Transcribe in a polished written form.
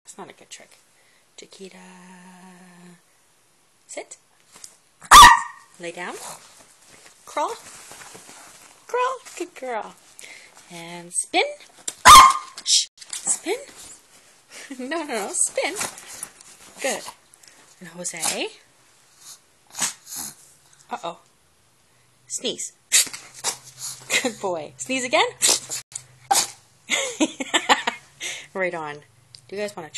It's not a good trick. Chiquita. Sit. Lay down. Crawl. Crawl. Good girl. And spin. Shh. Spin. No. Spin. Good. And Jose. Uh-oh. Sneeze. Good boy. Sneeze again. Right on. Do you guys want to